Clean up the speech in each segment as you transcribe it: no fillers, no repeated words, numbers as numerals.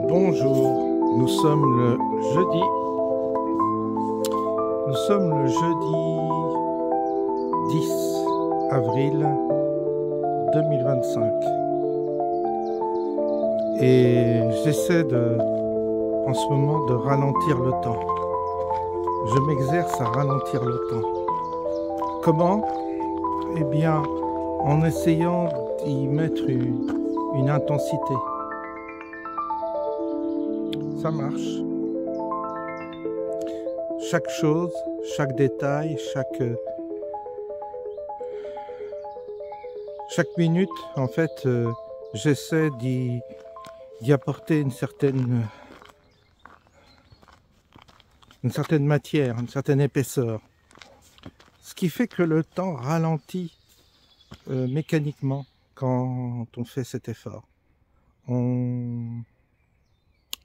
Bonjour, nous sommes le jeudi. Nous sommes le jeudi 10 avril 2025. Et j'essaie en ce moment de ralentir le temps. Je m'exerce à ralentir le temps. Comment? Eh bien, en essayant d'y mettre une intensité. Ça marche. Chaque chose, chaque détail, chaque minute, en fait, j'essaie d'y apporter une certaine matière, une certaine épaisseur. Ce qui fait que le temps ralentit mécaniquement quand on fait cet effort.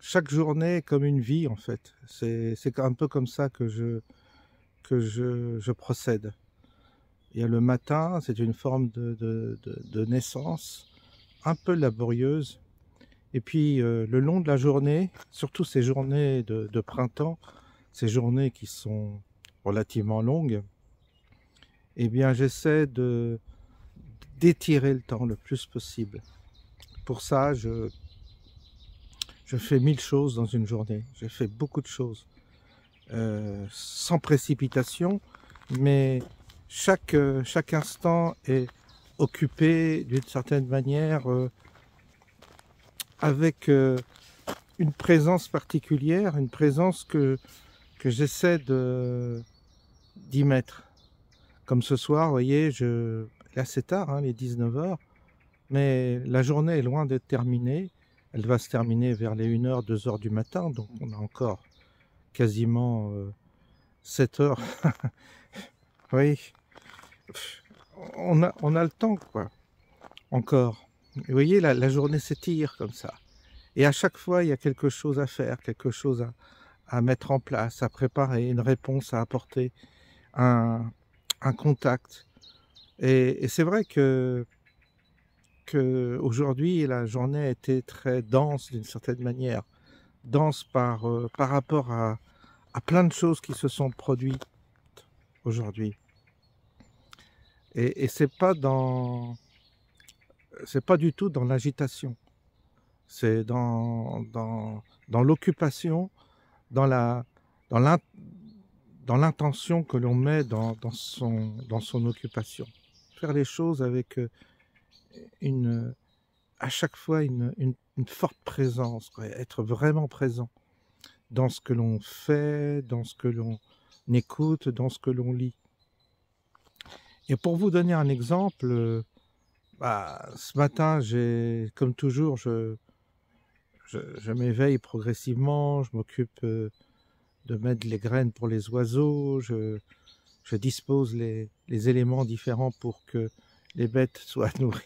Chaque journée est comme une vie, en fait. C'est un peu comme ça que je procède. Il y a le matin, c'est une forme de naissance, un peu laborieuse. Et puis, le long de la journée, surtout ces journées de printemps, ces journées qui sont relativement longues, eh bien, j'essaie d'étirer le temps le plus possible. Pour ça, je fais 1000 choses dans une journée. Je fais beaucoup de choses. Sans précipitation, mais chaque instant est occupé d'une certaine manière avec une présence particulière, une présence que j'essaie d'y mettre. Comme ce soir, vous voyez, là c'est tard, hein, les 19 h, mais la journée est loin d'être terminée. Elle va se terminer vers les 1 h, 2 h du matin, donc on a encore quasiment 7 heures. Oui, on a le temps, quoi, encore. Vous voyez, la journée s'étire comme ça. Et à chaque fois, il y a quelque chose à faire, quelque chose à mettre en place, à préparer, une réponse à apporter, un contact. Et c'est vrai que aujourd'hui, la journée a été très dense d'une certaine manière. Dense par rapport à plein de choses qui se sont produites aujourd'hui. Et c'est pas du tout dans l'agitation. C'est dans l'occupation, dans l'intention que l'on met dans son occupation. Faire les choses avec à chaque fois une forte présence, quoi. Être vraiment présent dans ce que l'on fait, dans ce que l'on écoute, dans ce que l'on lit. Et pour vous donner un exemple, ce matin, comme toujours, je m'éveille progressivement, je m'occupe de mettre les graines pour les oiseaux, je dispose les éléments différents pour que les bêtes soient nourries,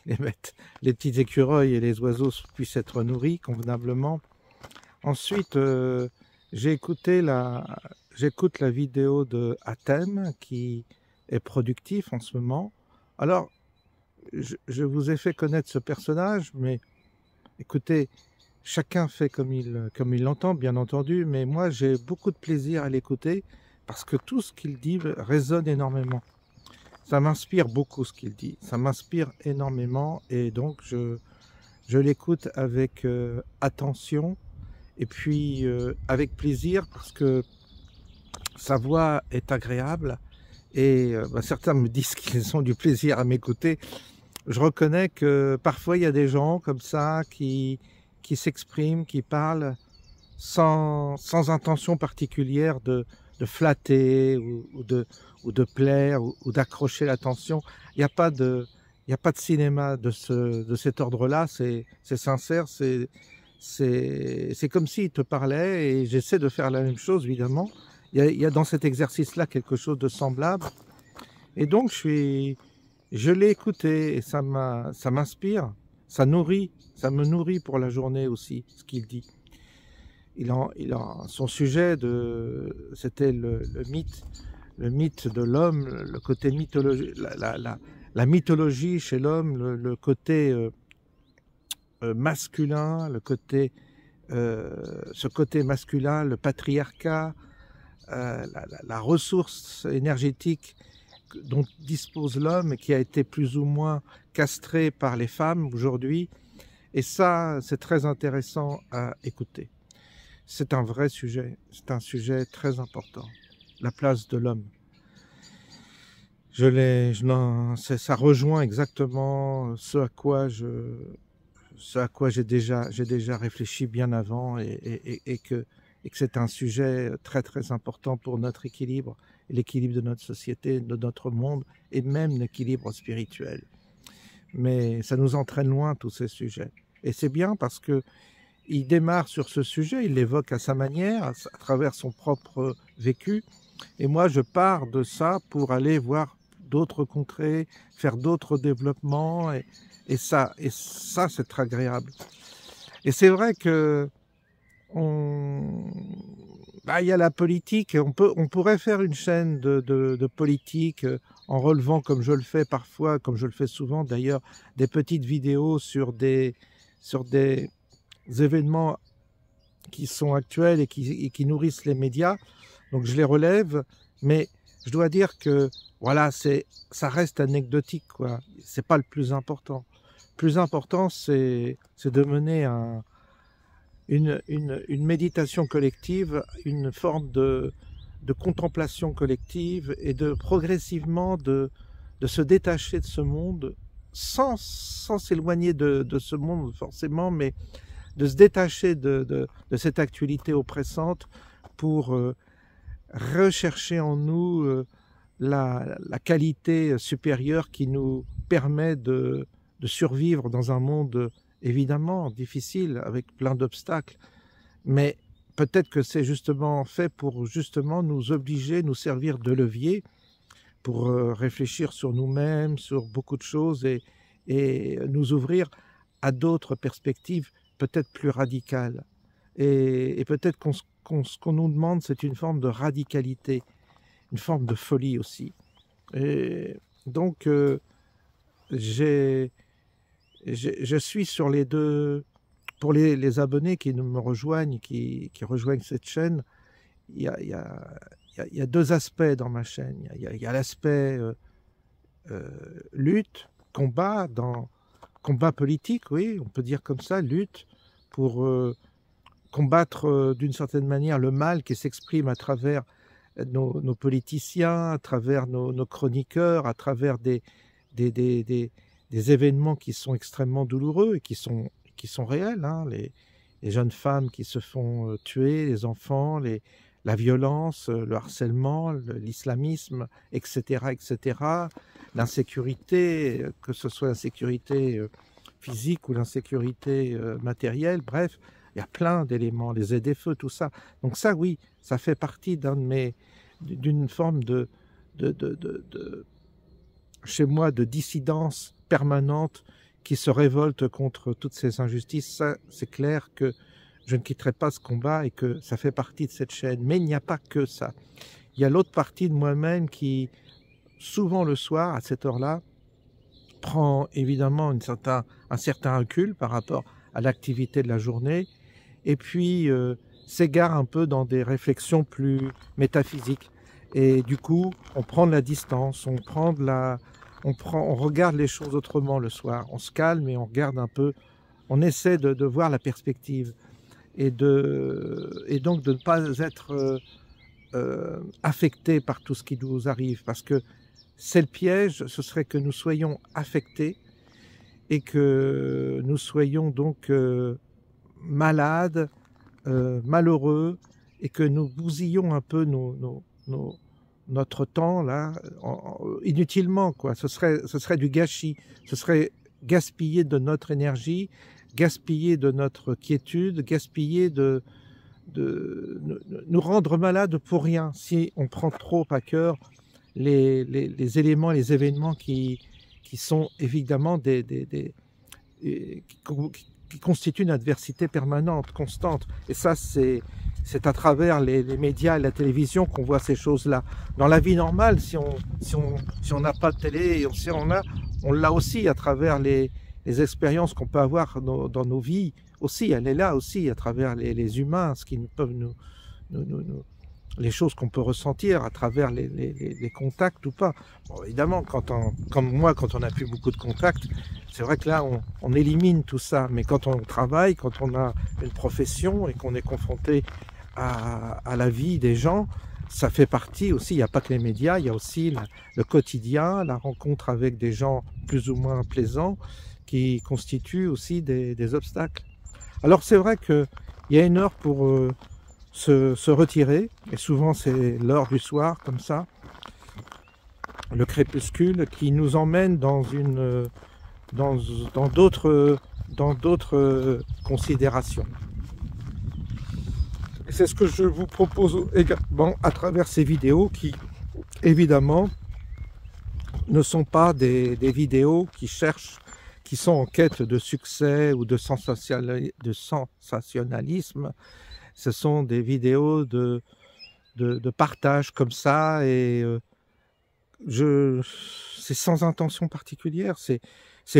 les petits écureuils et les oiseaux puissent être nourris convenablement. Ensuite, j'écoute la vidéo de Athème qui est productif en ce moment. Alors, je vous ai fait connaître ce personnage, mais écoutez, chacun fait comme il l'entend, bien entendu, mais moi j'ai beaucoup de plaisir à l'écouter parce que tout ce qu'il dit résonne énormément. Ça m'inspire beaucoup ce qu'il dit, ça m'inspire énormément et donc je l'écoute avec attention et puis avec plaisir parce que sa voix est agréable et certains me disent qu'ils ont du plaisir à m'écouter. Je reconnais que parfois il y a des gens comme ça qui s'expriment, qui parlent sans intention particulière de flatter ou de plaire ou d'accrocher l'attention. Il n'y a pas de cinéma de cet ordre-là, c'est sincère, c'est comme s'il te parlait et j'essaie de faire la même chose évidemment. Il y a dans cet exercice-là quelque chose de semblable et donc je l'ai écouté et ça m'inspire, ça me nourrit pour la journée aussi, ce qu'il dit. Son sujet, c'était le mythe de l'homme, le côté mythologie, la mythologie chez l'homme, le côté masculin, le côté ce côté masculin, le patriarcat, la ressource énergétique dont dispose l'homme et qui a été plus ou moins castré par les femmes aujourd'hui. Et ça, c'est très intéressant à écouter. C'est un vrai sujet, c'est un sujet très important, la place de l'homme. Ça rejoint exactement ce à quoi j'ai déjà réfléchi bien avant et que c'est un sujet très très important pour notre équilibre, l'équilibre de notre société, de notre monde et même l'équilibre spirituel. Mais ça nous entraîne loin tous ces sujets. Et c'est bien parce que il démarre sur ce sujet, il l'évoque à sa manière, à travers son propre vécu. Et moi, je pars de ça pour aller voir d'autres contrées, faire d'autres développements. Et ça c'est très agréable. Et c'est vrai que il y a la politique. On pourrait faire une chaîne de politique en relevant, comme je le fais parfois, comme je le fais souvent d'ailleurs, des petites vidéos sur des événements qui sont actuels et qui nourrissent les médias. Donc je les relève, mais je dois dire que voilà, ça reste anecdotique, quoi. C'est pas le plus important. Le plus important, c'est de mener une méditation collective, une forme de contemplation collective et de progressivement de se détacher de ce monde sans s'éloigner de ce monde forcément, mais de se détacher de cette actualité oppressante pour rechercher en nous la qualité supérieure qui nous permet de survivre dans un monde évidemment difficile, avec plein d'obstacles, mais peut-être que c'est justement fait pour justement nous obliger, nous servir de levier pour réfléchir sur nous-mêmes, sur beaucoup de choses et nous ouvrir à d'autres perspectives peut-être plus radicales. Et peut-être ce qu'on nous demande, c'est une forme de radicalité, une forme de folie aussi. Et donc, je suis sur les deux. Pour les abonnés qui me rejoignent, qui rejoignent cette chaîne, il y a deux aspects dans ma chaîne. Il y a l'aspect lutte, combat politique, oui, on peut dire comme ça, lutte pour combattre d'une certaine manière le mal qui s'exprime à travers nos politiciens, à travers nos chroniqueurs, à travers des événements qui sont extrêmement douloureux et qui sont réels, hein, les jeunes femmes qui se font tuer, les enfants, la violence, le harcèlement, l'islamisme, etc., etc., l'insécurité, que ce soit l'insécurité physique ou l'insécurité matérielle, bref, il y a plein d'éléments, les ZFE, tout ça. Donc ça, oui, ça fait partie d'une forme chez moi, de dissidence permanente qui se révolte contre toutes ces injustices. Ça, c'est clair que je ne quitterai pas ce combat et que ça fait partie de cette chaîne. Mais il n'y a pas que ça. Il y a l'autre partie de moi-même qui, souvent le soir, à cette heure-là, prend évidemment un certain recul par rapport à l'activité de la journée et puis s'égare un peu dans des réflexions plus métaphysiques. Et du coup, on prend de la distance, on regarde les choses autrement le soir. On se calme et on regarde un peu, on essaie de voir la perspective et donc de ne pas être affecté par tout ce qui nous arrive, parce que c'est le piège, ce serait que nous soyons affectés et que nous soyons donc malades, malheureux, et que nous bousillions un peu notre temps là inutilement, quoi. Ce serait du gâchis, ce serait gaspiller de notre énergie, gaspiller de notre quiétude, gaspiller de nous rendre malades pour rien si on prend trop à cœur les éléments, les événements qui sont évidemment qui constituent une adversité permanente, constante. Et ça, c'est à travers les médias et la télévision qu'on voit ces choses-là. Dans la vie normale, si on n'a pas de télé, on l'a aussi à travers les expériences qu'on peut avoir dans nos vies. aussi, elle est là aussi à travers les humains, ce qui peuvent les choses qu'on peut ressentir à travers les contacts ou pas. Bon, évidemment, comme moi, quand on n'a plus beaucoup de contacts, c'est vrai que là, on élimine tout ça. Mais quand on travaille, quand on a une profession et qu'on est confronté à la vie des gens, ça fait partie aussi, il n'y a pas que les médias, il y a aussi le quotidien, la rencontre avec des gens plus ou moins plaisants qui constituent aussi des obstacles. Alors c'est vrai qu'il y a une heure pour se retirer, et souvent c'est l'heure du soir comme ça, le crépuscule qui nous emmène dans d'autres considérations. Et c'est ce que je vous propose également à travers ces vidéos qui, évidemment, ne sont pas des vidéos qui sont en quête de succès ou de sensationnalisme. Ce sont des vidéos de partage comme ça, et c'est sans intention particulière. C'est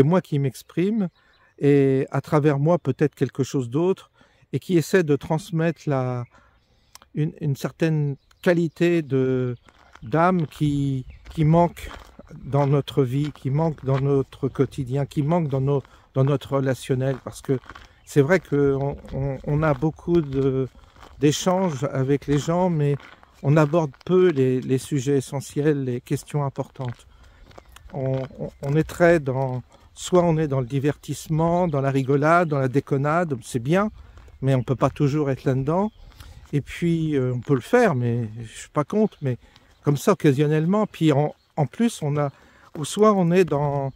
moi qui m'exprime, et à travers moi peut-être quelque chose d'autre, et qui essaie de transmettre une certaine qualité d'âme qui manque dans notre vie, qui manque dans notre quotidien, qui manque dans notre relationnel, parce que c'est vrai qu'on a beaucoup d'échanges avec les gens, mais on aborde peu les sujets essentiels, les questions importantes. On est très soit on est dans le divertissement, dans la rigolade, dans la déconnade, c'est bien, mais on ne peut pas toujours être là-dedans. Et puis, on peut le faire, mais je ne suis pas contre, mais comme ça, occasionnellement. Puis, en plus, soit on est dans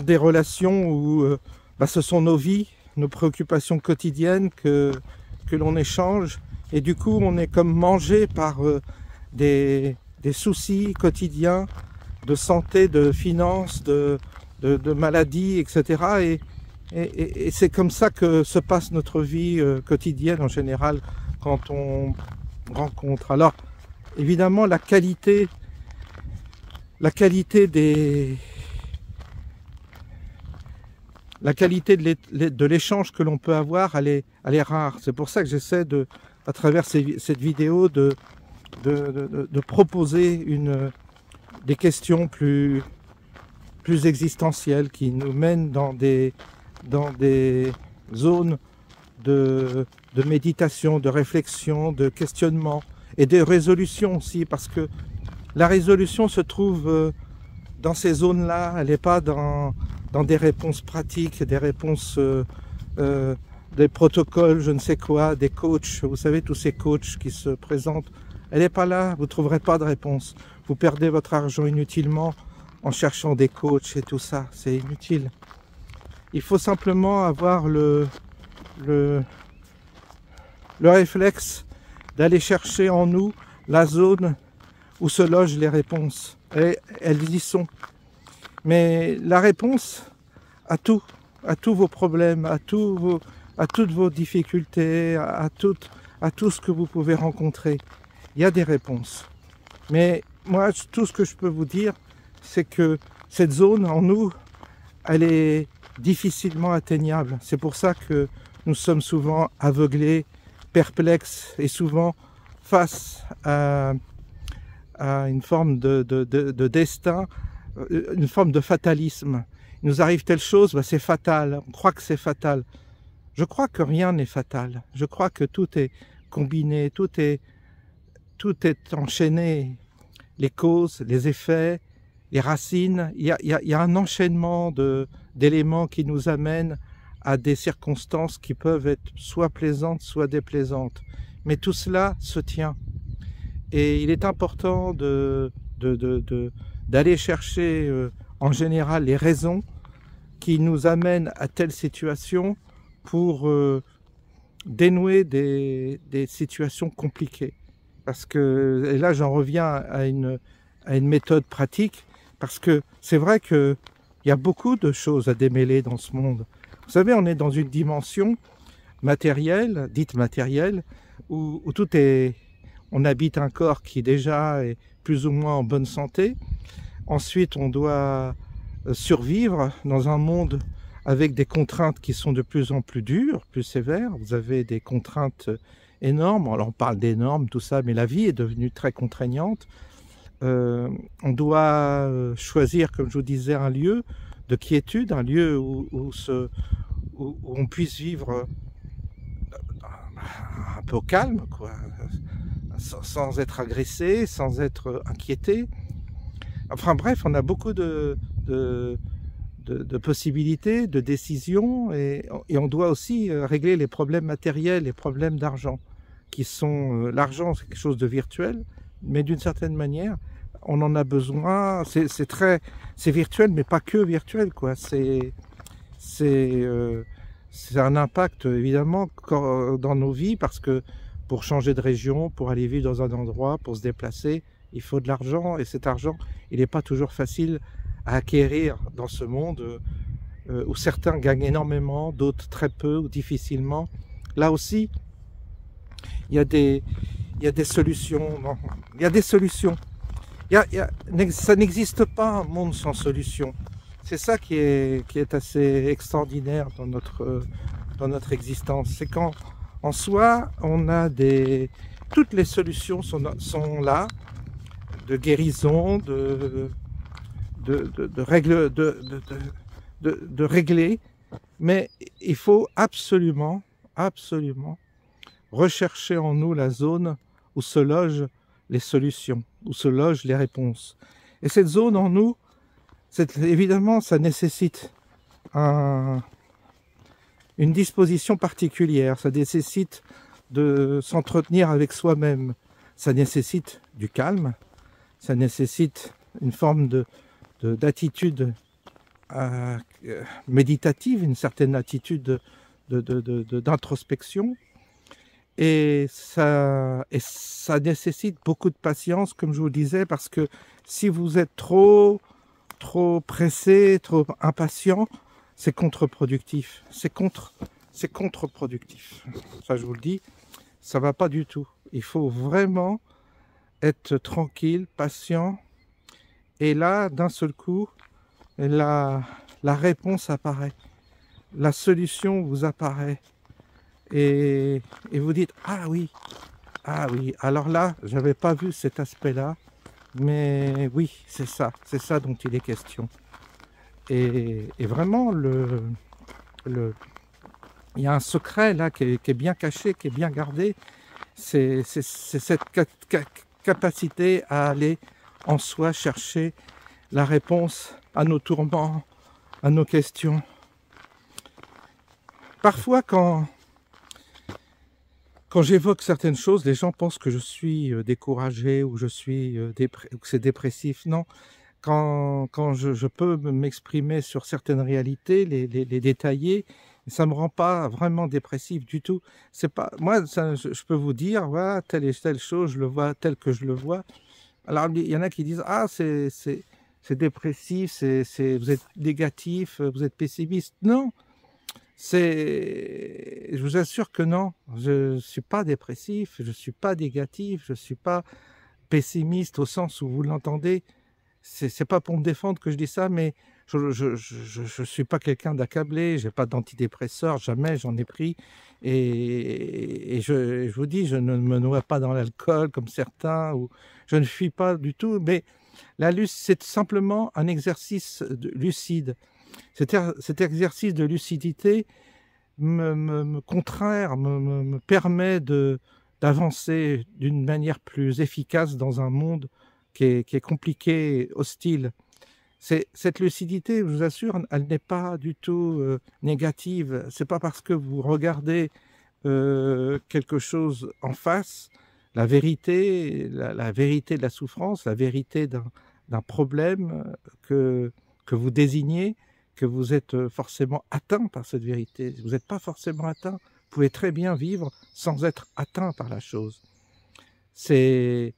des relations où ce sont nos vies, nos préoccupations quotidiennes que l'on échange. Et du coup, on est comme mangé par des soucis quotidiens de santé, de finances, de maladies, etc. Et c'est comme ça que se passe notre vie quotidienne en général quand on rencontre. Alors, évidemment, la qualité de l'échange que l'on peut avoir, elle est rare. C'est pour ça que j'essaie à travers cette vidéo de proposer des questions plus existentielles qui nous mènent dans des zones de méditation, de réflexion, de questionnement et de résolution aussi, parce que la résolution se trouve dans ces zones-là. Elle n'est pas dans des réponses pratiques, des réponses, des protocoles, je ne sais quoi, des coachs. Vous savez, tous ces coachs qui se présentent, elle n'est pas là, vous ne trouverez pas de réponse. Vous perdez votre argent inutilement en cherchant des coachs et tout ça, c'est inutile. Il faut simplement avoir le réflexe d'aller chercher en nous la zone où se logent les réponses. Et elles y sont. Mais la réponse à tous vos problèmes, à toutes vos difficultés, à tout ce que vous pouvez rencontrer, il y a des réponses. Mais moi, tout ce que je peux vous dire, c'est que cette zone en nous, elle est difficilement atteignable. C'est pour ça que nous sommes souvent aveuglés, perplexes et souvent face à une forme de destin, une forme de fatalisme. Il nous arrive telle chose, c'est fatal, on croit que c'est fatal. Je crois que rien n'est fatal. Je crois que tout est combiné, tout est enchaîné. Les causes, les effets, les racines, il y a un enchaînement d'éléments qui nous amènent à des circonstances qui peuvent être soit plaisantes, soit déplaisantes. Mais tout cela se tient. Et il est important d'aller chercher en général les raisons qui nous amènent à telle situation pour dénouer des situations compliquées. Parce que, et là j'en reviens à une méthode pratique, parce que c'est vrai qu'il y a beaucoup de choses à démêler dans ce monde. Vous savez, on est dans une dimension matérielle, dite matérielle, où tout est... On habite un corps qui déjà est plus ou moins en bonne santé. Ensuite, on doit survivre dans un monde avec des contraintes qui sont de plus en plus dures, plus sévères. Vous avez des contraintes énormes. Alors on parle des normes, tout ça, mais la vie est devenue très contraignante. On doit choisir, comme je vous disais, un lieu de quiétude, un lieu où on puisse vivre un peu au calme, quoi, sans être agressé, sans être inquiété. Enfin bref, on a beaucoup de possibilités, de décisions, et on doit aussi régler les problèmes matériels, les problèmes d'argent, qui sont... l'argent, c'est quelque chose de virtuel, mais d'une certaine manière, on en a besoin. C'est virtuel, mais pas que virtuel, quoi. C'est un impact, évidemment, dans nos vies, parce que pour changer de région, pour aller vivre dans un endroit, pour se déplacer, il faut de l'argent, et cet argent, il n'est pas toujours facile à acquérir dans ce monde où certains gagnent énormément, d'autres très peu ou difficilement. Là aussi, il y a des solutions. Non, il y a des solutions. Ça n'existe pas un monde sans solution. C'est ça qui est assez extraordinaire dans notre existence. C'est quand, en soi, on a toutes les solutions sont là, de guérison, de régler, mais il faut absolument rechercher en nous la zone où se logent les solutions, où se logent les réponses. Et cette zone en nous, évidemment, ça nécessite une disposition particulière, ça nécessite de s'entretenir avec soi-même, ça nécessite du calme, ça nécessite une forme d'attitude méditative, une certaine attitude d'introspection, et ça nécessite beaucoup de patience, comme je vous disais, parce que si vous êtes trop pressé, trop impatient, c'est contre-productif. C'est contre-productif. Ça, je vous le dis, ça va pas du tout. Il faut vraiment être tranquille, patient, et là, d'un seul coup, la réponse apparaît, la solution vous apparaît, et vous dites « Ah oui, alors là, j'avais pas vu cet aspect-là, mais oui, c'est ça dont il est question. » Et vraiment, il y a un secret là qui est bien caché, qui est bien gardé, c'est cette capacité à aller en soi chercher la réponse à nos tourments, à nos questions. Parfois, quand j'évoque certaines choses, les gens pensent que je suis découragé ou que c'est dépressif. Non, quand je peux m'exprimer sur certaines réalités, les détailler, ça ne me rend pas vraiment dépressif du tout. C'est pas, moi, je peux vous dire, voilà, telle et telle chose, je le vois tel que je le vois. Alors, il y en a qui disent, ah, c'est dépressif, vous êtes négatif, vous êtes pessimiste. Non, je vous assure que non, je ne suis pas dépressif, je ne suis pas négatif, je ne suis pas pessimiste au sens où vous l'entendez. C'est pas pour me défendre que je dis ça, mais je suis pas quelqu'un d'accablé, j'ai pas d'antidépresseur, jamais j'en ai pris, et je vous dis, je ne me noie pas dans l'alcool comme certains, ou je ne fuis pas du tout, mais c'est simplement un exercice lucide. Cet exercice de lucidité me permet d'avancer d'une manière plus efficace dans un monde qui est compliqué, hostile. Cette lucidité, je vous assure, elle n'est pas du tout négative. C'est pas parce que vous regardez quelque chose en face, la vérité, la vérité de la souffrance, la vérité d'un problème que vous désignez, que vous êtes forcément atteint par cette vérité. Vous n'êtes pas forcément atteint. Vous pouvez très bien vivre sans être atteint par la chose. C'est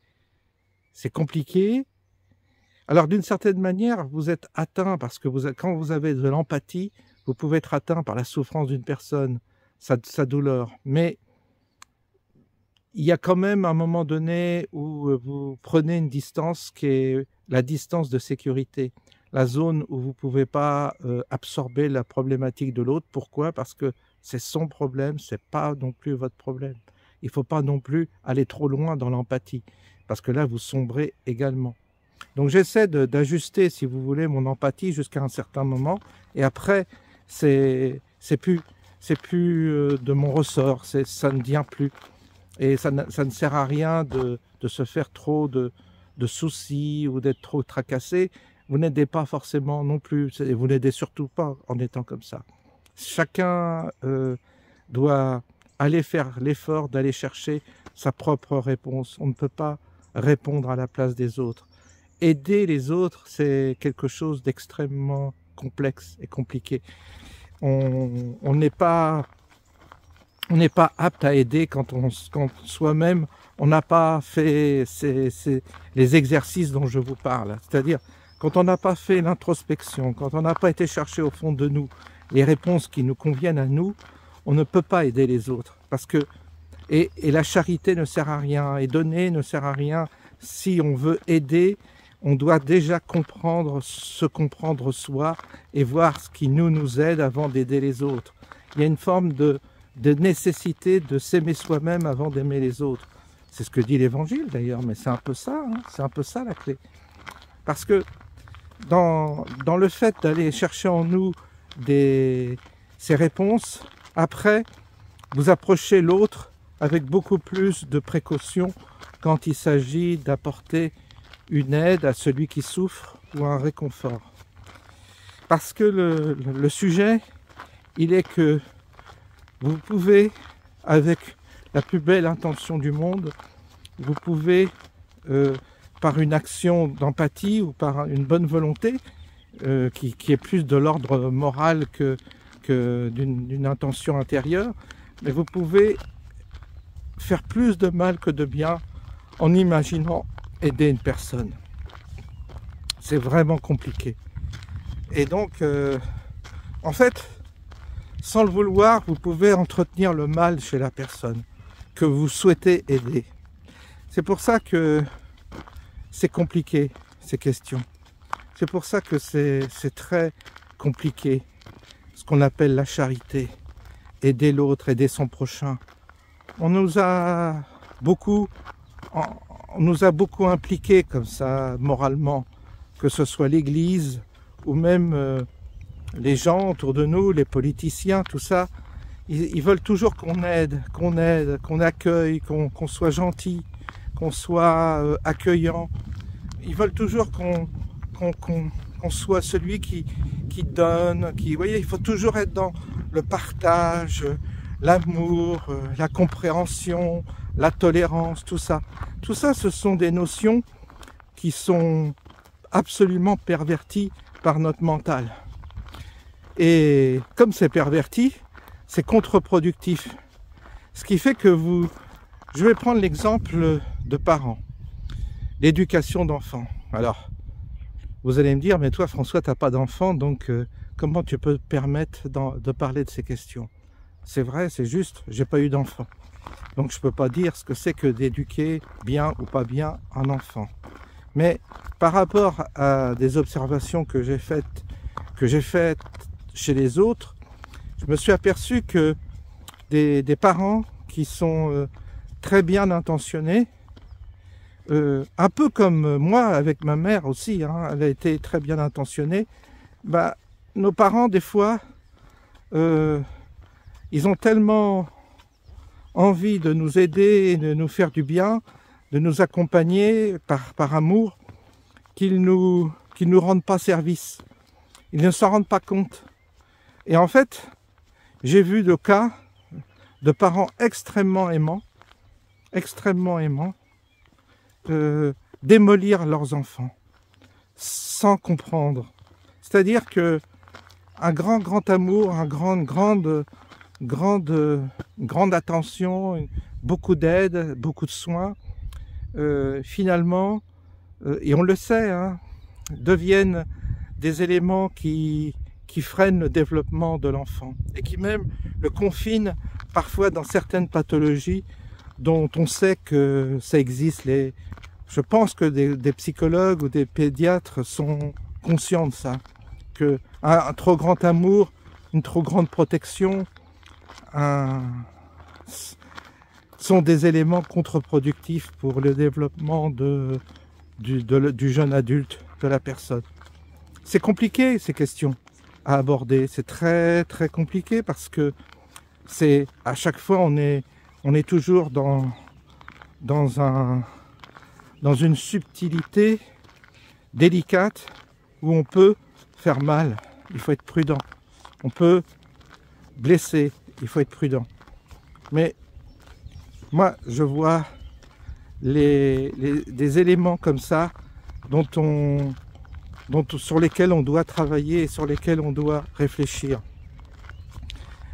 compliqué. Alors, d'une certaine manière, vous êtes atteint parce que quand vous avez de l'empathie, vous pouvez être atteint par la souffrance d'une personne, sa douleur. Mais il y a quand même un moment donné où vous prenez une distance qui est la distance de sécurité. la zone où vous ne pouvez pas absorber la problématique de l'autre. Pourquoi? Parce que c'est son problème, ce n'est pas non plus votre problème. Il ne faut pas non plus aller trop loin dans l'empathie, parce que là, vous sombrez également. Donc j'essaie d'ajuster, si vous voulez, mon empathie jusqu'à un certain moment, et après, c'est plus de mon ressort, ça ne vient plus. Et ça ne sert à rien de se faire trop de soucis ou d'être trop tracassé. Vous n'aidez pas forcément non plus, et vous n'aidez surtout pas en étant comme ça. Chacun doit aller faire l'effort d'aller chercher sa propre réponse. On ne peut pas répondre à la place des autres. Aider les autres, c'est quelque chose d'extrêmement complexe et compliqué. On n'est pas apte à aider quand soi-même on n'a pas fait les exercices dont je vous parle. C'est-à-dire quand on n'a pas fait l'introspection, quand on n'a pas été chercher au fond de nous les réponses qui nous conviennent à nous, on ne peut pas aider les autres. Et la charité ne sert à rien, et donner ne sert à rien. Si on veut aider, on doit déjà se comprendre soi et voir ce qui nous aide avant d'aider les autres. Il y a une forme de nécessité de s'aimer soi-même avant d'aimer les autres. C'est ce que dit l'Évangile d'ailleurs, mais c'est un peu ça, hein, c'est un peu ça la clé. Parce que dans le fait d'aller chercher en nous ces réponses, après, vous approchez l'autre avec beaucoup plus de précaution quand il s'agit d'apporter une aide à celui qui souffre ou un réconfort. Parce que le sujet, il est que vous pouvez, avec la plus belle intention du monde, vous pouvez, par une action d'empathie ou par une bonne volonté, qui est plus de l'ordre moral que d'une intention intérieure, mais vous pouvez faire plus de mal que de bien en imaginant aider une personne. C'est vraiment compliqué. Et donc, en fait, sans le vouloir, vous pouvez entretenir le mal chez la personne que vous souhaitez aider. C'est pour ça que c'est compliqué, ces questions. C'est pour ça que c'est très compliqué, ce qu'on appelle la charité. Aider l'autre, aider son prochain. On nous a beaucoup impliqués comme ça, moralement, que ce soit l'Église ou même les gens autour de nous, les politiciens, tout ça. Ils veulent toujours qu'on aide, qu'on accueille, qu'on soit gentil, qu'on soit accueillant. Ils veulent toujours qu'on soit celui qui donne, vous voyez, il faut toujours être dans le partage, l'amour, la compréhension, la tolérance, tout ça. Tout ça, ce sont des notions qui sont absolument perverties par notre mental. Et comme c'est perverti, c'est contre-productif. Ce qui fait que je vais prendre l'exemple de parents. L'éducation d'enfants. Alors, vous allez me dire, mais toi François, tu n'as pas d'enfant, donc comment tu peux te permettre de parler de ces questions? C'est vrai, c'est juste, j'ai pas eu d'enfant. Donc je peux pas dire ce que c'est que d'éduquer bien ou pas bien un enfant. Mais par rapport à des observations que j'ai faites chez les autres, je me suis aperçu que des parents qui sont très bien intentionnés, un peu comme moi avec ma mère aussi, hein, elle a été très bien intentionnée, nos parents des fois, ils ont tellement envie de nous aider, de nous faire du bien, de nous accompagner par amour, qu'ils nous rendent pas service. Ils ne s'en rendent pas compte. Et en fait, j'ai vu de cas de parents extrêmement aimants, démolir leurs enfants, sans comprendre. C'est-à-dire que un grand amour, grande attention, beaucoup d'aide, beaucoup de soins, finalement, et on le sait, hein, deviennent des éléments qui freinent le développement de l'enfant et qui même le confinent parfois dans certaines pathologies dont on sait que ça existe. Je pense que des psychologues ou des pédiatres sont conscient de ça, que un trop grand amour, une trop grande protection sont des éléments contre-productifs pour le développement du jeune adulte, de la personne. C'est compliqué ces questions à aborder, c'est très très compliqué parce que c'est à chaque fois on est toujours dans une subtilité délicate où on peut faire mal, il faut être prudent. On peut blesser, il faut être prudent. Mais moi, je vois des éléments comme ça sur lesquels on doit travailler et sur lesquels on doit réfléchir.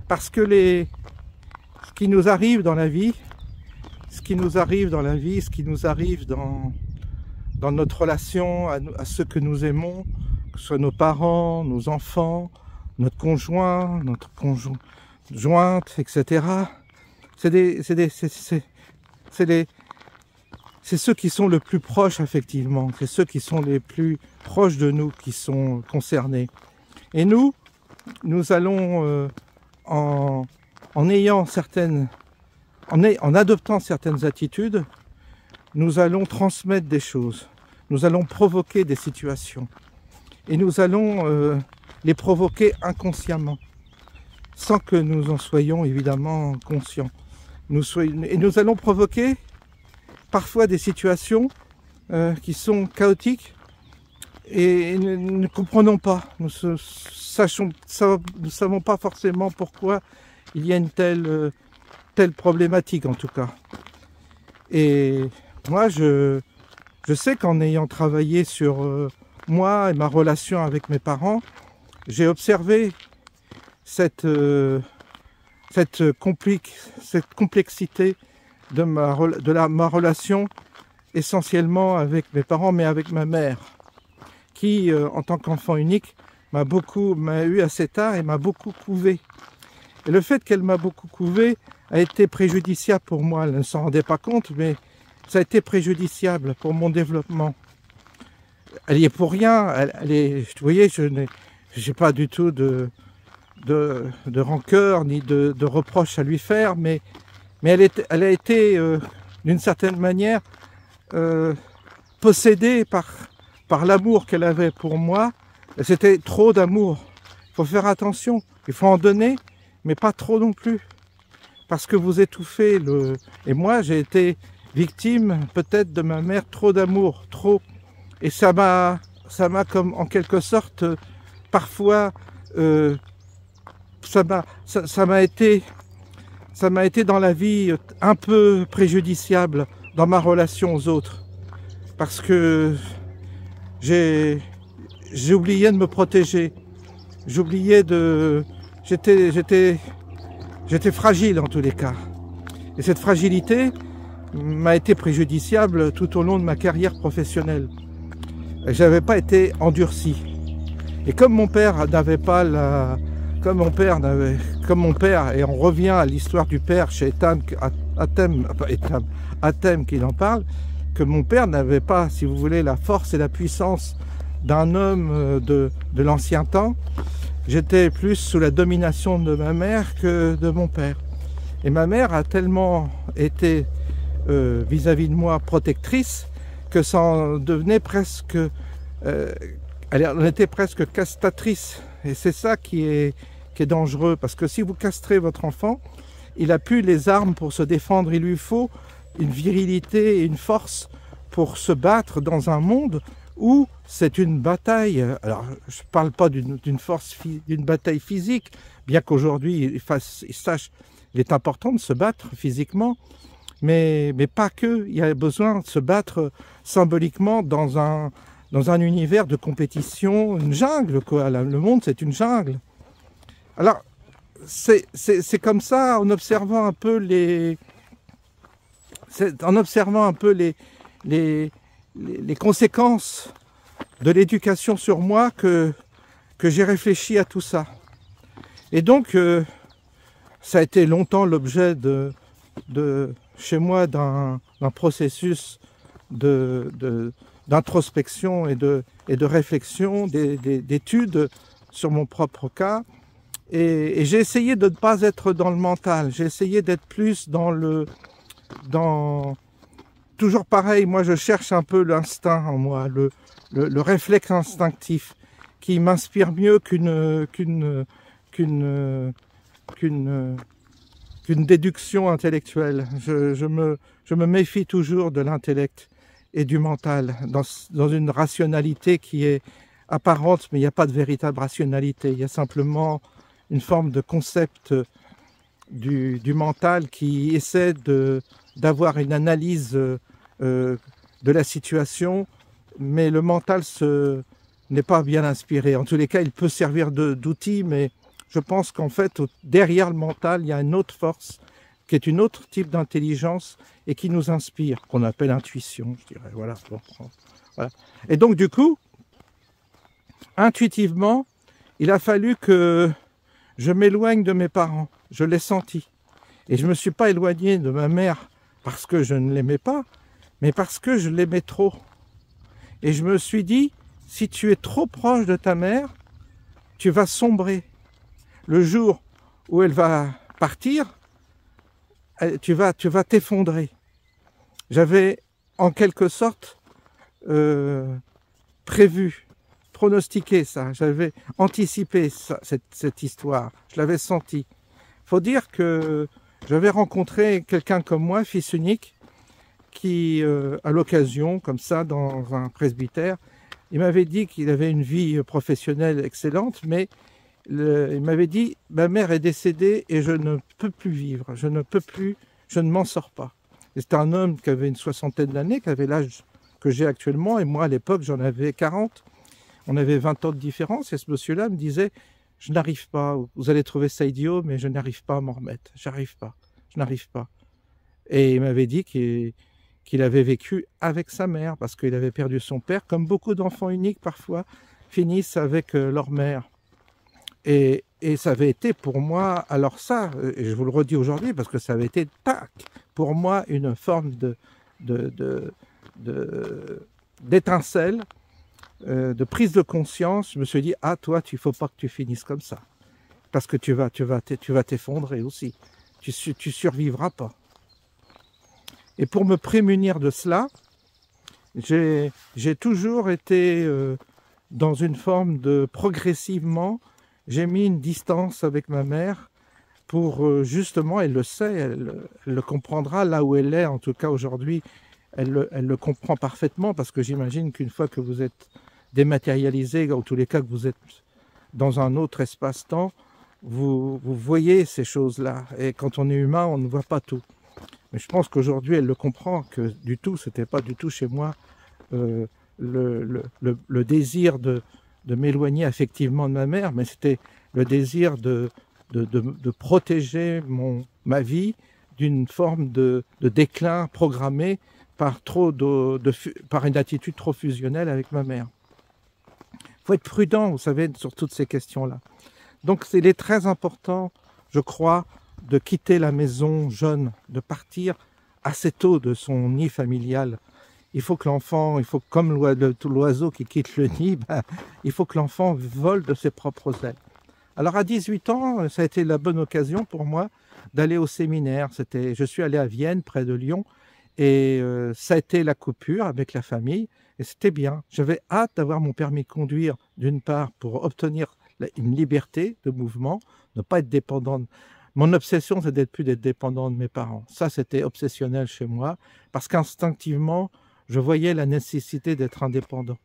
Parce que ce qui nous arrive dans la vie, ce qui nous arrive dans notre relation à ceux que nous aimons, que ce soit nos parents, nos enfants, notre conjoint, notre conjointe, etc. C'est ceux qui sont le plus proches affectivement, c'est ceux qui sont les plus proches de nous qui sont concernés. Et nous allons en adoptant certaines attitudes, nous allons transmettre des choses, nous allons provoquer des situations et nous allons les provoquer inconsciemment, sans que nous en soyons évidemment conscients. Et nous allons provoquer parfois des situations qui sont chaotiques et nous ne comprenons pas, nous ne savons pas forcément pourquoi il y a une telle problématique en tout cas. Et moi je sais qu'en ayant travaillé sur moi et ma relation avec mes parents, j'ai observé cette complexité de ma relation essentiellement avec mes parents, mais avec ma mère, qui, en tant qu'enfant unique, m'a eu assez tard et m'a beaucoup couvé. Et le fait qu'elle m'a beaucoup couvé a été préjudiciable pour moi. Elle ne s'en rendait pas compte, mais ça a été préjudiciable pour mon développement. Elle y est pour rien. Vous voyez, je n'ai pas du tout de rancœur ni de reproches à lui faire, mais elle a été d'une certaine manière possédée par l'amour qu'elle avait pour moi. C'était trop d'amour. Il faut faire attention, il faut en donner, mais pas trop non plus, parce que vous étouffez Et moi, j'ai été victime peut-être de ma mère, trop d'amour, trop. Et ça m'a comme en quelque sorte parfois ça m'a été dans la vie un peu préjudiciable dans ma relation aux autres, parce que j'ai oublié de me protéger, j'étais fragile en tous les cas, et cette fragilité m'a été préjudiciable tout au long de ma carrière professionnelle. J'avais pas été endurci, et comme mon père n'avait pas comme mon père, et on revient à l'histoire du père chez Hatem qui en parle, que mon père n'avait pas, si vous voulez, la force et la puissance d'un homme de l'ancien temps. J'étais plus sous la domination de ma mère que de mon père. Et ma mère a tellement été vis-à-vis de moi protectrice que ça en devenait presque... elle était presque castratrice. Et c'est ça qui est dangereux, parce que si vous castrez votre enfant, il n'a plus les armes pour se défendre. Il lui faut une virilité et une force pour se battre dans un monde où c'est une bataille. Alors, je ne parle pas d'une bataille physique, bien qu'aujourd'hui, il sache qu'il est important de se battre physiquement, mais pas que. Il y a besoin de se battre symboliquement dans un univers de compétition, une jungle, quoi. Le monde, c'est une jungle. Alors, c'est comme ça, en observant un peu les conséquences de l'éducation sur moi que j'ai réfléchi à tout ça. Et donc, ça a été longtemps l'objet chez moi d'un processus de d'introspection et de réflexion, d'études sur mon propre cas. Et j'ai essayé de ne pas être dans le mental, j'ai essayé d'être plus toujours pareil, moi je cherche un peu l'instinct en moi, le réflexe instinctif qui m'inspire mieux qu'une déduction intellectuelle. Je me méfie toujours de l'intellect et du mental, dans une rationalité qui est apparente, mais il n'y a pas de véritable rationalité. Il y a simplement une forme de concept du mental qui essaie d'avoir une analyse de la situation, mais le mental n'est pas bien inspiré. En tous les cas, il peut servir d'outil, mais je pense qu'en fait, derrière le mental, il y a une autre force, qui est une autre type d'intelligence et qui nous inspire, qu'on appelle intuition, je dirais. Voilà. Voilà. Et donc, du coup, intuitivement, il a fallu que je m'éloigne de mes parents. Je l'ai senti. Et je ne me suis pas éloigné de ma mère parce que je ne l'aimais pas, mais parce que je l'aimais trop. Et je me suis dit, si tu es trop proche de ta mère, tu vas sombrer. Le jour où elle va partir, tu vas t'effondrer. J'avais en quelque sorte prévu, pronostiqué ça, j'avais anticipé ça, cette histoire, je l'avais senti. Il faut dire que j'avais rencontré quelqu'un comme moi, fils unique, qui, à l'occasion, comme ça, dans un presbytère, il m'avait dit qu'il avait une vie professionnelle excellente, mais il m'avait dit « ma mère est décédée et je ne peux plus vivre, je ne m'en sors pas ». C'était un homme qui avait une soixantaine d'années, qui avait l'âge que j'ai actuellement, et moi à l'époque j'en avais 40. On avait 20 ans de différence, et ce monsieur-là me disait « je n'arrive pas, vous allez trouver ça idiot, mais je n'arrive pas à m'en remettre, je n'arrive pas ». Et il m'avait dit qu'il avait vécu avec sa mère, parce qu'il avait perdu son père, comme beaucoup d'enfants uniques parfois finissent avec leur mère. Et ça avait été pour moi, alors ça, et je vous le redis aujourd'hui, parce que ça avait été, tac, pour moi, une forme d'étincelle, de prise de conscience. Je me suis dit, ah, toi, il ne faut pas que tu finisses comme ça, parce que tu vas t'effondrer aussi, tu survivras pas. Et pour me prémunir de cela, j'ai toujours été dans une forme de progressivement, j'ai mis une distance avec ma mère pour justement, elle le sait, elle le comprendra là où elle est, en tout cas aujourd'hui, elle le comprend parfaitement, parce que j'imagine qu'une fois que vous êtes dématérialisé, ou tous les cas que vous êtes dans un autre espace-temps, vous voyez ces choses-là. Et quand on est humain, on ne voit pas tout. Mais je pense qu'aujourd'hui, elle le comprend, que du tout, c'était pas du tout chez moi le désir de m'éloigner affectivement de ma mère, mais c'était le désir de protéger ma vie d'une forme de déclin programmé par une attitude trop fusionnelle avec ma mère. Il faut être prudent, vous savez, sur toutes ces questions-là. Donc, il est très important, je crois, de quitter la maison jeune, de partir assez tôt de son nid familial. Il faut que l'enfant, comme l'oiseau qui quitte le nid, il faut que l'enfant vole de ses propres ailes. Alors à 18 ans, ça a été la bonne occasion pour moi d'aller au séminaire. Je suis allé à Vienne, près de Lyon, et ça a été la coupure avec la famille, et c'était bien. J'avais hâte d'avoir mon permis de conduire, d'une part, pour obtenir une liberté de mouvement, ne pas être dépendant. Mon obsession, c'est plus d'être dépendant de mes parents. Ça, c'était obsessionnel chez moi, parce qu'instinctivement, je voyais la nécessité d'être indépendant.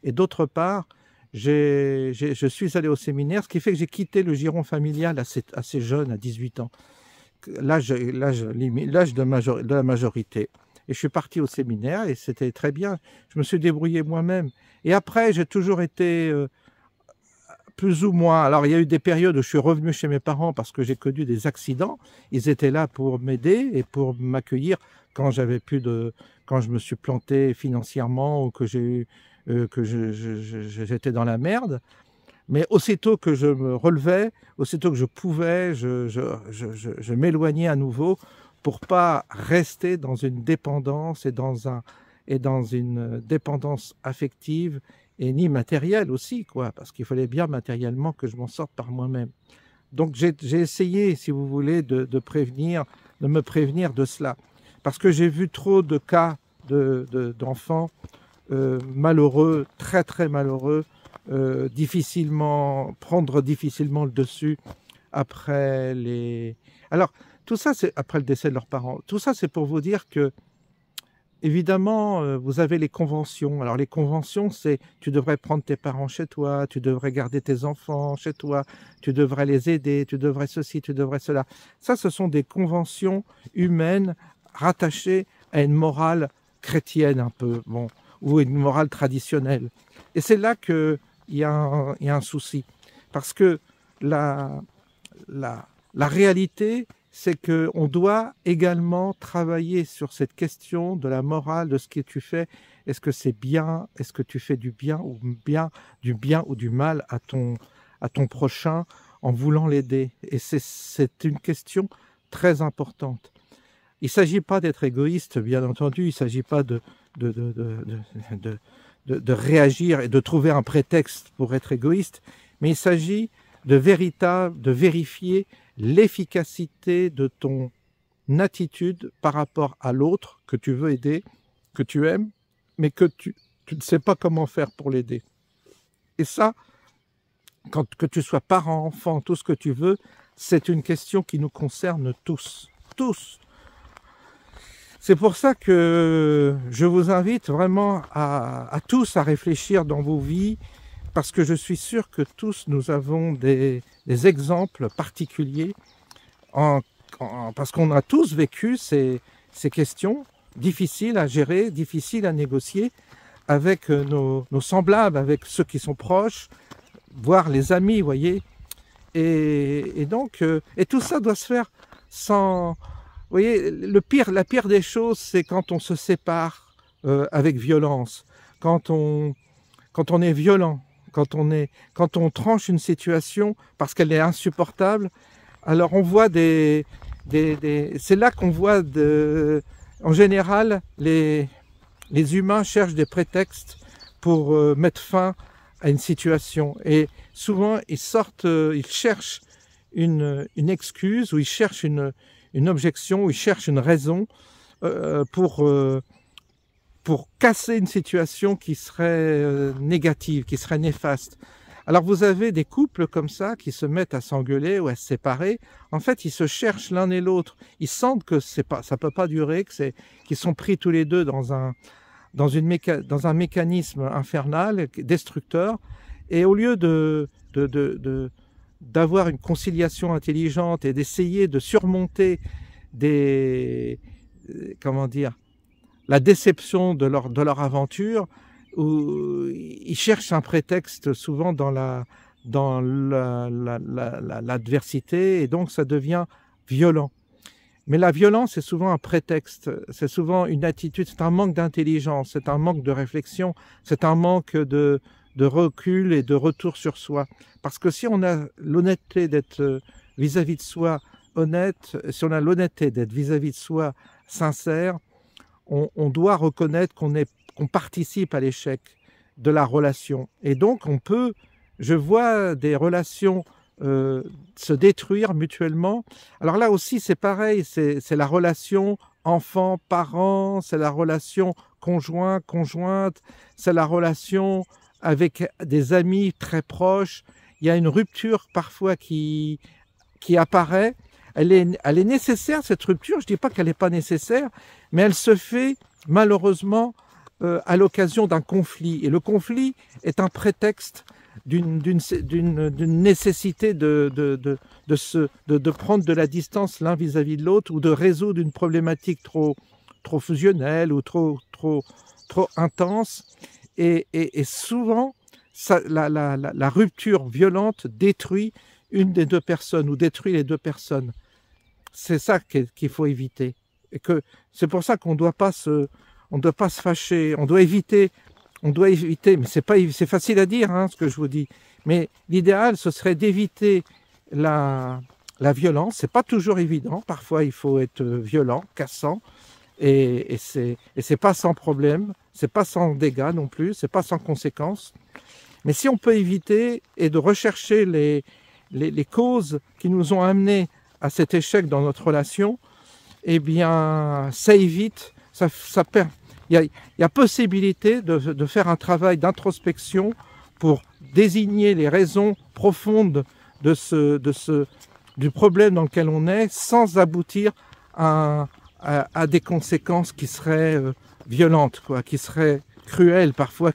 Et d'autre part, je suis allé au séminaire, ce qui fait que j'ai quitté le giron familial assez jeune, à 18 ans, l'âge de la majorité. Et je suis parti au séminaire et c'était très bien. Je me suis débrouillé moi-même. Et après, j'ai toujours été plus ou moins. Alors, il y a eu des périodes où je suis revenu chez mes parents parce que j'ai connu des accidents. Ils étaient là pour m'aider et pour m'accueillir quand quand je me suis planté financièrement ou que j'étais dans la merde. Mais aussitôt que je me relevais, aussitôt que je pouvais, je m'éloignais à nouveau pour pas rester dans une dépendance et et dans une dépendance affective et ni matérielle aussi, quoi, parce qu'il fallait bien matériellement que je m'en sorte par moi-même. Donc j'ai essayé, si vous voulez, de me prévenir de cela. Parce que j'ai vu trop de cas d'enfants malheureux, très très malheureux, prendre difficilement le dessus après les... Alors, tout ça, c'est après le décès de leurs parents. Tout ça, c'est pour vous dire que, évidemment, vous avez les conventions. Alors, les conventions, c'est tu devrais prendre tes parents chez toi, tu devrais garder tes enfants chez toi, tu devrais les aider, tu devrais ceci, tu devrais cela. Ça, ce sont des conventions humaines rattachées à une morale chrétienne un peu, bon, ou une morale traditionnelle. Et c'est là qu'il y a un souci. Parce que la réalité, c'est qu'on doit également travailler sur cette question de la morale, de ce que tu fais. Est-ce que c'est bien? Est-ce que tu fais du bien ou du mal à ton prochain en voulant l'aider? Et c'est une question très importante. Il ne s'agit pas d'être égoïste, bien entendu. Il ne s'agit pas de réagir et de trouver un prétexte pour être égoïste, mais il s'agit de vérifier l'efficacité de ton attitude par rapport à l'autre que tu veux aider, que tu aimes, mais que tu ne sais pas comment faire pour l'aider. Et ça, que tu sois parent, enfant, tout ce que tu veux, c'est une question qui nous concerne tous. Tous. C'est pour ça que je vous invite vraiment à tous à réfléchir dans vos vies, parce que je suis sûr que tous nous avons des exemples particuliers, parce qu'on a tous vécu ces questions difficiles à gérer, difficiles à négocier avec nos semblables, avec ceux qui sont proches, voire les amis, vous voyez. Et donc, et tout ça doit se faire sans... Vous voyez, la pire des choses, c'est quand on se sépare avec violence, quand on est violent, quand on tranche une situation parce qu'elle est insupportable. Alors on voit c'est là qu'on voit en général les humains cherchent des prétextes pour mettre fin à une situation, et souvent ils cherchent une excuse, ou ils cherchent une objection, ou ils cherchent une raison pour casser une situation qui serait négative, qui serait néfaste. Alors vous avez des couples comme ça qui se mettent à s'engueuler ou à se séparer. En fait, ils se cherchent l'un et l'autre. Ils sentent que ça peut pas durer, qu'ils sont pris tous les deux dans un mécanisme infernal, destructeur. Et au lieu d'avoir une conciliation intelligente et d'essayer de surmonter la déception de leur aventure, où ils cherchent un prétexte souvent dans l'adversité, et donc ça devient violent. Mais la violence, c'est souvent un prétexte, c'est souvent une attitude, c'est un manque d'intelligence, c'est un manque de réflexion, c'est un manque de recul et de retour sur soi. Parce que si on a l'honnêteté d'être vis-à-vis de soi honnête, si on a l'honnêteté d'être vis-à-vis de soi sincère, on doit reconnaître qu'on participe à l'échec de la relation. Et donc je vois des relations se détruire mutuellement. Alors là aussi c'est pareil, c'est la relation enfant-parent, c'est la relation conjointe, c'est la relation avec des amis très proches. Il y a une rupture parfois qui apparaît. Elle est nécessaire, cette rupture. Je ne dis pas qu'elle n'est pas nécessaire, mais elle se fait malheureusement à l'occasion d'un conflit. Et le conflit est un prétexte d'une nécessité de prendre de la distance l'un vis-à-vis de l'autre, ou de résoudre une problématique trop fusionnelle ou trop intense. Et souvent, la rupture violente détruit une des deux personnes ou détruit les deux personnes. C'est ça qu'il faut éviter. Et c'est pour ça qu'on ne doit pas se fâcher, on doit éviter, mais c'est facile à dire ce que je vous dis. Mais l'idéal, ce serait d'éviter la violence. C'est pas toujours évident. Parfois, il faut être violent, cassant, et c'est pas sans problème, c'est pas sans dégâts non plus, c'est pas sans conséquences. Mais si on peut éviter et de rechercher les causes qui nous ont amenés à cet échec dans notre relation, eh bien, ça évite, il y a possibilité de faire un travail d'introspection pour désigner les raisons profondes du problème dans lequel on est, sans aboutir à des conséquences qui seraient violentes, quoi, qui seraient cruelles parfois,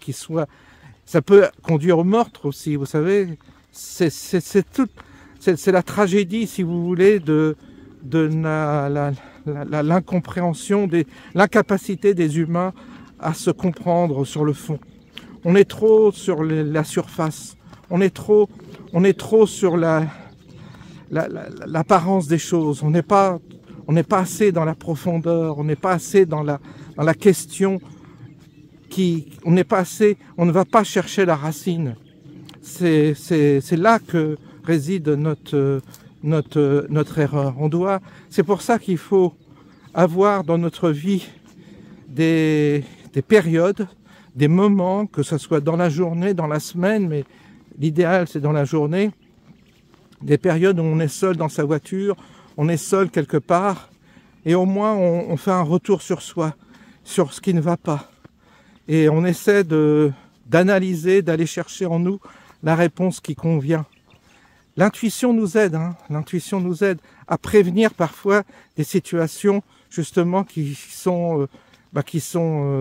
ça peut conduire au meurtre aussi, vous savez. C'est la tragédie, si vous voulez, de l'incompréhension, l'incapacité des humains à se comprendre sur le fond. On est trop sur la surface, on est trop sur l'apparence des choses, on n'est pas assez dans la profondeur, on n'est pas assez dans la question, on ne va pas chercher la racine. C'est là que réside notre erreur. C'est pour ça qu'il faut avoir dans notre vie des périodes, des moments, que ce soit dans la journée, dans la semaine, mais l'idéal c'est dans la journée, des périodes où on est seul dans sa voiture, on est seul quelque part, et au moins on fait un retour sur soi, sur ce qui ne va pas. Et on essaie d'analyser, d'aller chercher en nous la réponse qui convient. L'intuition nous aide, l'intuition nous aide à prévenir parfois des situations justement qui sont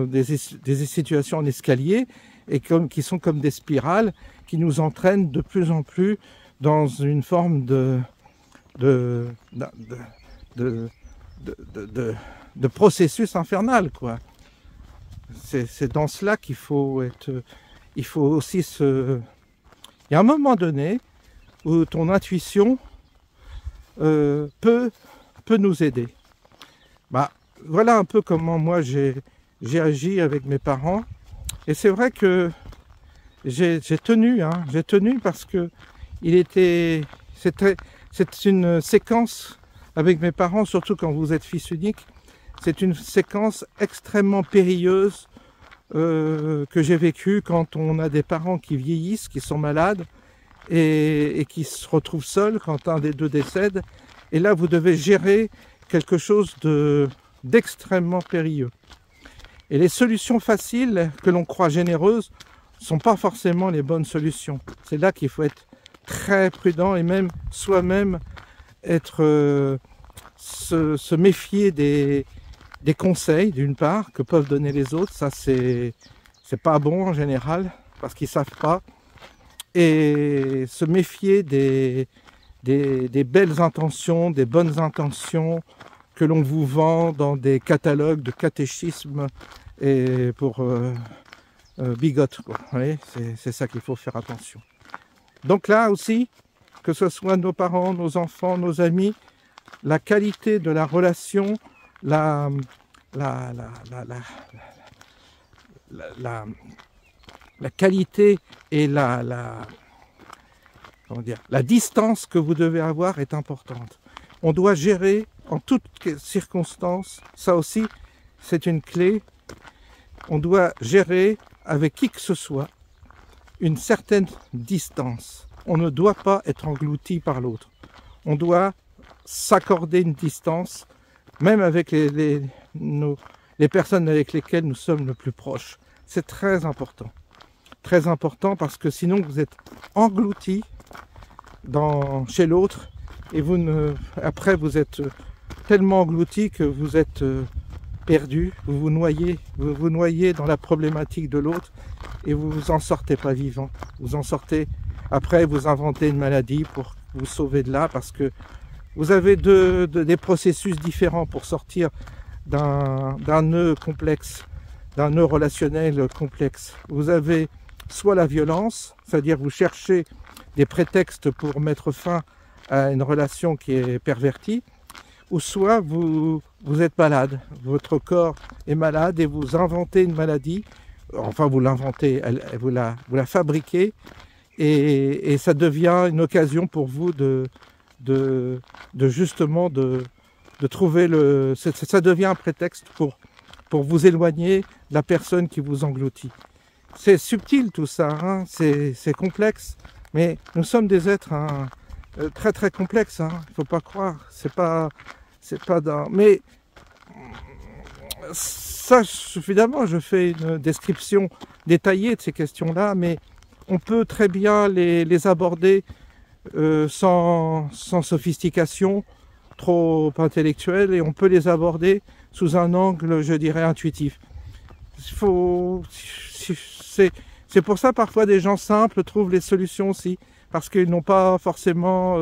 des situations en escalier et qui sont comme des spirales qui nous entraînent de plus en plus dans une forme de processus infernal, quoi. C'est dans cela qu'il faut être. Il faut aussi il y a un moment donné où ton intuition peut nous aider. Voilà un peu comment moi j'ai agi avec mes parents. Et c'est vrai que j'ai tenu parce que c'est une séquence avec mes parents, surtout quand vous êtes fils unique. C'est une séquence extrêmement périlleuse que j'ai vécue quand on a des parents qui vieillissent, qui sont malades et qui se retrouvent seuls quand un des deux décède. Et là, vous devez gérer quelque chose d'extrêmement périlleux. Et les solutions faciles, que l'on croit généreuses, ne sont pas forcément les bonnes solutions. C'est là qu'il faut être très prudent et même soi-même se méfier des conseils, d'une part, que peuvent donner les autres. Ça, c'est pas bon en général, parce qu'ils savent pas. Et se méfier des belles intentions, des bonnes intentions que l'on vous vend dans des catalogues de catéchisme et pour bigotes, quoi. Vous voyez, c'est ça qu'il faut faire attention. Donc là aussi, que ce soit nos parents, nos enfants, nos amis, la qualité de la relation, la qualité et la distance que vous devez avoir est importante. On doit gérer en toutes circonstances, ça aussi c'est une clé, on doit gérer avec qui que ce soit une certaine distance. On ne doit pas être englouti par l'autre. On doit s'accorder une distance, même avec les personnes avec lesquelles nous sommes le plus proches. C'est très important. Très important parce que sinon vous êtes englouti chez l'autre et après vous êtes tellement englouti que vous êtes perdu, vous vous noyez dans la problématique de l'autre et vous vous en sortez pas vivant. Vous en sortez, après vous inventez une maladie pour vous sauver de là parce que vous avez des processus différents pour sortir d'un nœud complexe, d'un nœud relationnel complexe. Vous avez soit la violence, c'est-à-dire vous cherchez des prétextes pour mettre fin à une relation qui est pervertie, ou soit vous êtes malade, votre corps est malade et vous inventez une maladie, enfin vous l'inventez, vous la fabriquez et ça devient une occasion pour vous justement de de trouver ça devient un prétexte pour vous éloigner de la personne qui vous engloutit. C'est subtil tout ça, hein, c'est complexe, mais nous sommes des êtres très très complexes, hein, il ne faut pas croire, c'est pas dans... Mais ça, évidemment, je fais une description détaillée de ces questions-là, mais on peut très bien les aborder sans sophistication trop intellectuelle, et on peut les aborder sous un angle, je dirais, intuitif. C'est pour ça parfois des gens simples trouvent les solutions aussi, parce qu'ils n'ont pas forcément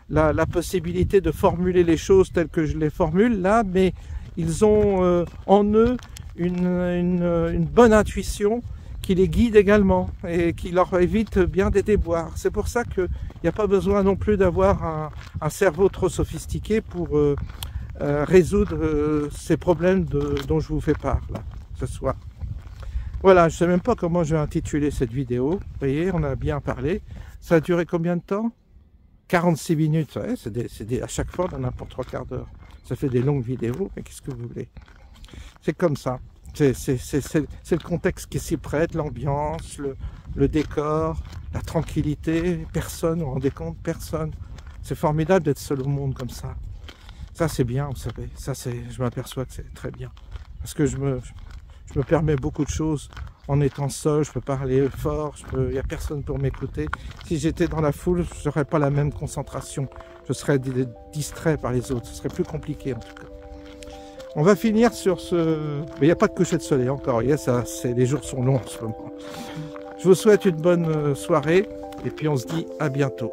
la possibilité de formuler les choses telles que je les formule là, mais ils ont en eux une bonne intuition qui les guide également et qui leur évite bien des déboires. C'est pour ça qu'il n'y a pas besoin non plus d'avoir un cerveau trop sophistiqué pour résoudre ces problèmes dont je vous fais part là, ce soir. Voilà, je ne sais même pas comment je vais intituler cette vidéo. Vous voyez, on a bien parlé. Ça a duré combien de temps? 46 minutes, ouais, à chaque fois, on en a pour 3 quarts d'heure. Ça fait des longues vidéos, mais qu'est-ce que vous voulez? C'est comme ça. C'est le contexte qui s'y prête, l'ambiance, le décor, la tranquillité. Personne, vous vous rendez compte? Personne. C'est formidable d'être seul au monde comme ça. Ça, c'est bien, vous savez. Ça, je m'aperçois que c'est très bien. Parce que je me permets beaucoup de choses en étant seul. Je peux parler fort, il n'y a personne pour m'écouter. Si j'étais dans la foule, je n'aurais pas la même concentration. Je serais distrait par les autres. Ce serait plus compliqué en tout cas. On va finir sur ce... Mais il n'y a pas de coucher de soleil encore. Les jours sont longs en ce moment. Je vous souhaite une bonne soirée et puis on se dit à bientôt.